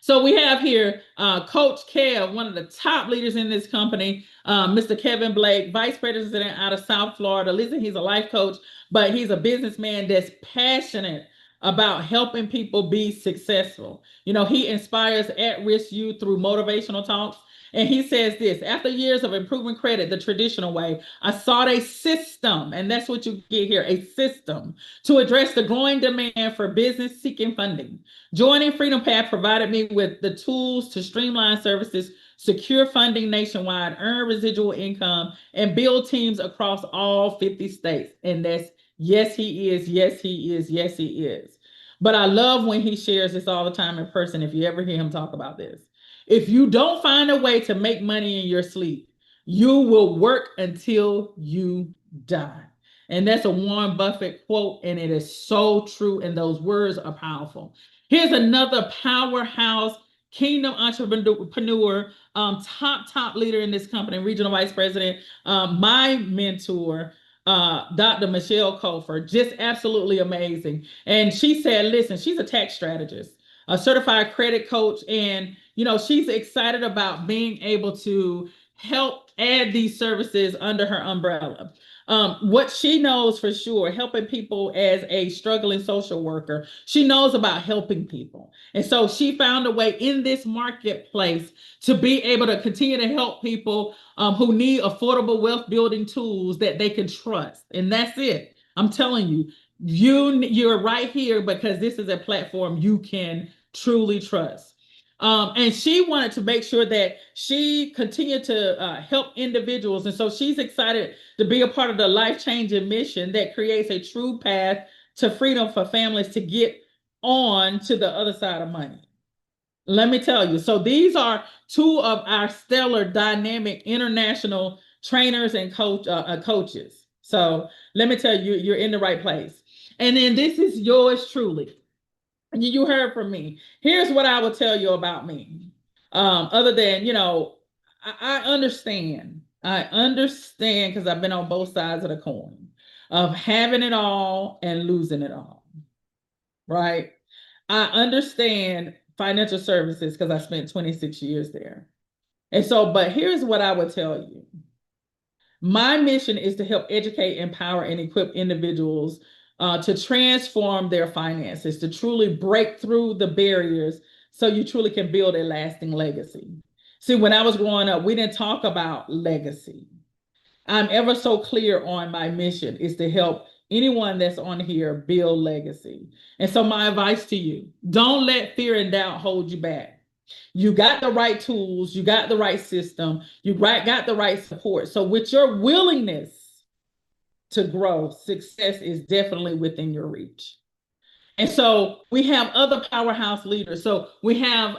So we have here Coach Kev, one of the top leaders in this company, Mr. Kevin Blake, Vice President out of South Florida. Listen, he's a life coach, but he's a businessman that's passionate about helping people be successful. He inspires at-risk youth through motivational talks. And he says this: after years of improving credit the traditional way, I sought a system, and that's what you get here, a system to address the growing demand for business seeking funding. Joining Freedom Path provided me with the tools to streamline services, secure funding nationwide, earn residual income, and build teams across all 50 states. And that's yes, he is. Yes, he is. Yes, he is. But I love when he shares this all the time in person. If you ever hear him talk about this, if you don't find a way to make money in your sleep, you will work until you die. And that's a Warren Buffett quote, and it is so true. And those words are powerful. Here's another powerhouse kingdom entrepreneur, top leader in this company, regional vice president, my mentor, Dr. Michelle Kofer, just absolutely amazing. And she said, listen, she's a tax strategist, a certified credit coach, and she's excited about being able to help add these services under her umbrella. What she knows for sure, helping people as a struggling social worker, she knows about helping people. And so she found a way in this marketplace to be able to continue to help people who need affordable wealth building tools that they can trust. And that's it. I'm telling you, you're right here because this is a platform you can truly trust. And she wanted to make sure that she continued to help individuals. And so she's excited to be a part of the life-changing mission that creates a true path to freedom for families to get on to the other side of money. Let me tell you. So these are two of our stellar, dynamic, international trainers and coaches. So let me tell you, you're in the right place. And then this is yours truly. You heard from me. Here's what I will tell you about me. Other than, I understand. I understand because I've been on both sides of the coin of having it all and losing it all. Right? I understand financial services because I spent 26 years there. And so, but here's what I would tell you. My mission is to help educate, empower, and equip individuals to transform their finances, to truly break through the barriers so you truly can build a lasting legacy. See, when I was growing up, we didn't talk about legacy. I'm ever so clear on my mission is to help anyone that's on here build legacy. And so my advice to you, don't let fear and doubt hold you back. You got the right tools, you got the right system, you got the right support. So with your willingness to grow, success is definitely within your reach. And so we have other powerhouse leaders. So we have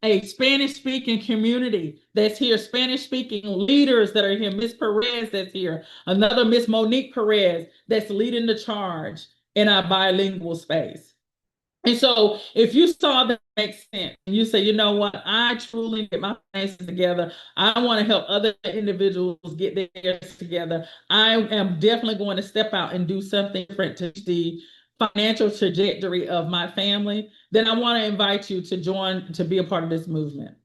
a Spanish-speaking community that's here, Spanish-speaking leaders that are here. Miss Perez that's here, another Miss Monique Perez that's leading the charge in our bilingual space. And so if you saw that makes sense, and you say, you know what, I truly get my finances together. I want to help other individuals get theirs together. I am definitely going to step out and do something different to the financial trajectory of my family. Then I want to invite you to join, to be a part of this movement.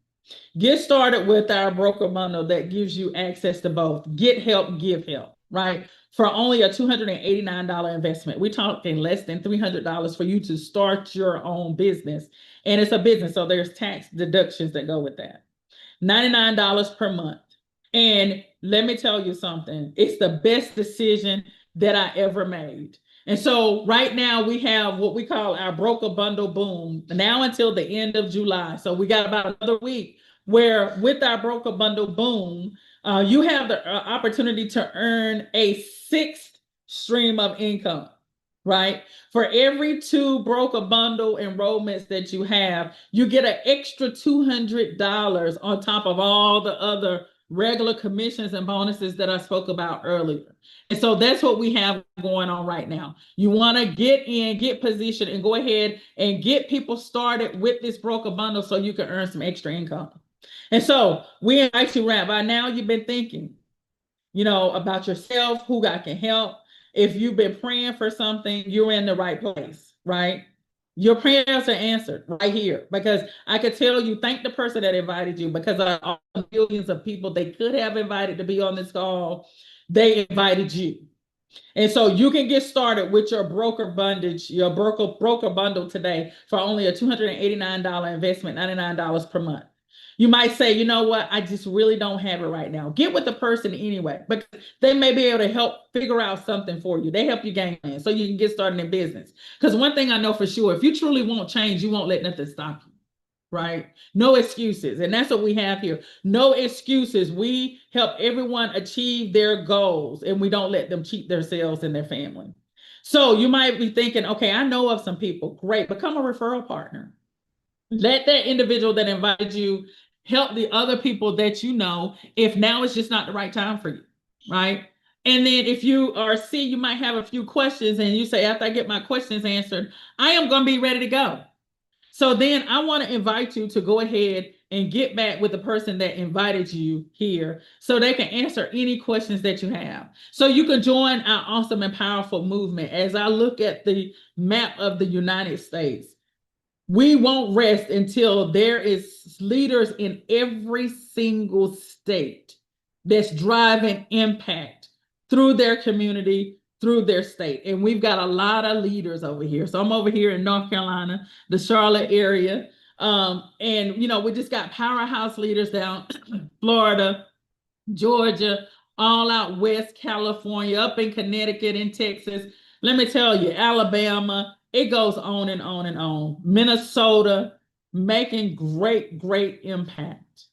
Get started with our broker bundle that gives you access to both get help, give help, right? For only a $289 investment. We're talking less than $300 for you to start your own business. And it's a business, so there's tax deductions that go with that. $99 per month. And let me tell you something, it's the best decision that I ever made. And so right now we have what we call our broker bundle boom, now until the end of July. So we got about another week where with our broker bundle boom, you have the opportunity to earn a sixth stream of income, right? For every 2 broker bundle enrollments that you have, you get an extra $200 on top of all the other regular commissions and bonuses that I spoke about earlier. And so that's what we have going on right now. You want to get in, get positioned, and go ahead and get people started with this broker bundle so you can earn some extra income. And so we invite you around. By now you've been thinking, about yourself, who God can help. If you've been praying for something, you're in the right place, right? Your prayers are answered right here, because I could tell you, thank the person that invited you, because of all the millions of people they could have invited to be on this call, they invited you. And so you can get started with your broker bundle today for only a $289 investment, $99 per month. You might say, you know what, I just really don't have it right now. Get with the person anyway, but they may be able to help figure out something for you. They help you game plan so you can get started in business. Because one thing I know for sure, if you truly want change, you won't let nothing stop you. Right? No excuses. And that's what we have here. No excuses. We help everyone achieve their goals and we don't let them cheat themselves and their family. So you might be thinking, okay, I know of some people. Great. Become a referral partner. Let that individual that invited you help the other people that you know if now is just not the right time for you. Right? And then if you are you might have a few questions and you say, after I get my questions answered, I am going to be ready to go. So then I want to invite you to go ahead and get back with the person that invited you here so they can answer any questions that you have. So you can join our awesome and powerful movement. As I look at the map of the United States, we won't rest until there is leaders in every single state that's driving impact through their community, through their state. And we've got a lot of leaders over here. So I'm over here in North Carolina, the Charlotte area. And, we just got powerhouse leaders down Florida, Georgia, all out West California, up in Connecticut and Texas. Let me tell you, Alabama, it goes on and on and on. Minnesota, making great, great impact.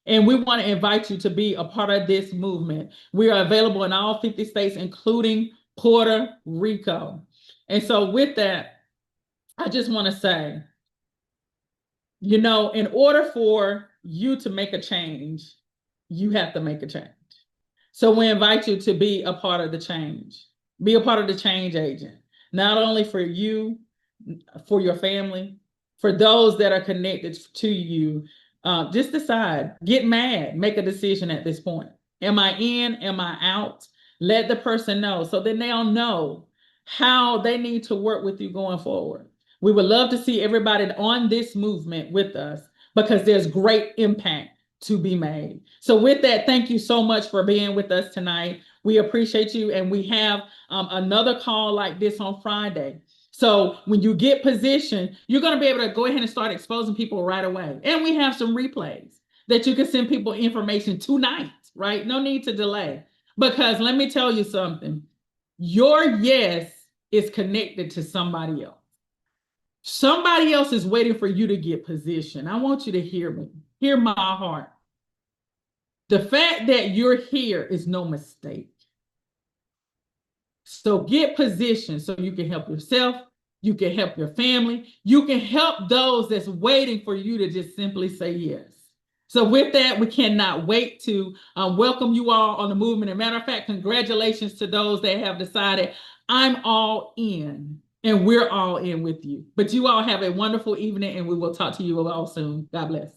And we want to invite you to be a part of this movement. We are available in all 50 states, including Puerto Rico. And so with that, I just want to say, in order for you to make a change, you have to make a change. So we invite you to be a part of the change. Be a part of the change agent, not only for you, for your family, for those that are connected to you. Just decide, get mad, make a decision at this point. Am I in? Am I out? Let the person know so then they'll know how they need to work with you going forward. We would love to see everybody on this movement with us because there's great impact to be made. So with that, thank you so much for being with us tonight. We appreciate you. And we have another call like this on Friday. So when you get positioned, you're going to be able to go ahead and start exposing people right away. And we have some replays that you can send people information tonight, right? No need to delay. Because let me tell you something. Your yes is connected to somebody else. Somebody else is waiting for you to get positioned. I want you to hear me. Hear my heart. The fact that you're here is no mistake. So get positioned so you can help yourself, you can help your family, you can help those that's waiting for you to just simply say yes. So with that, we cannot wait to welcome you all on the movement. As a matter of fact, congratulations to those that have decided I'm all in and we're all in with you. But you all have a wonderful evening and we will talk to you all soon. God bless.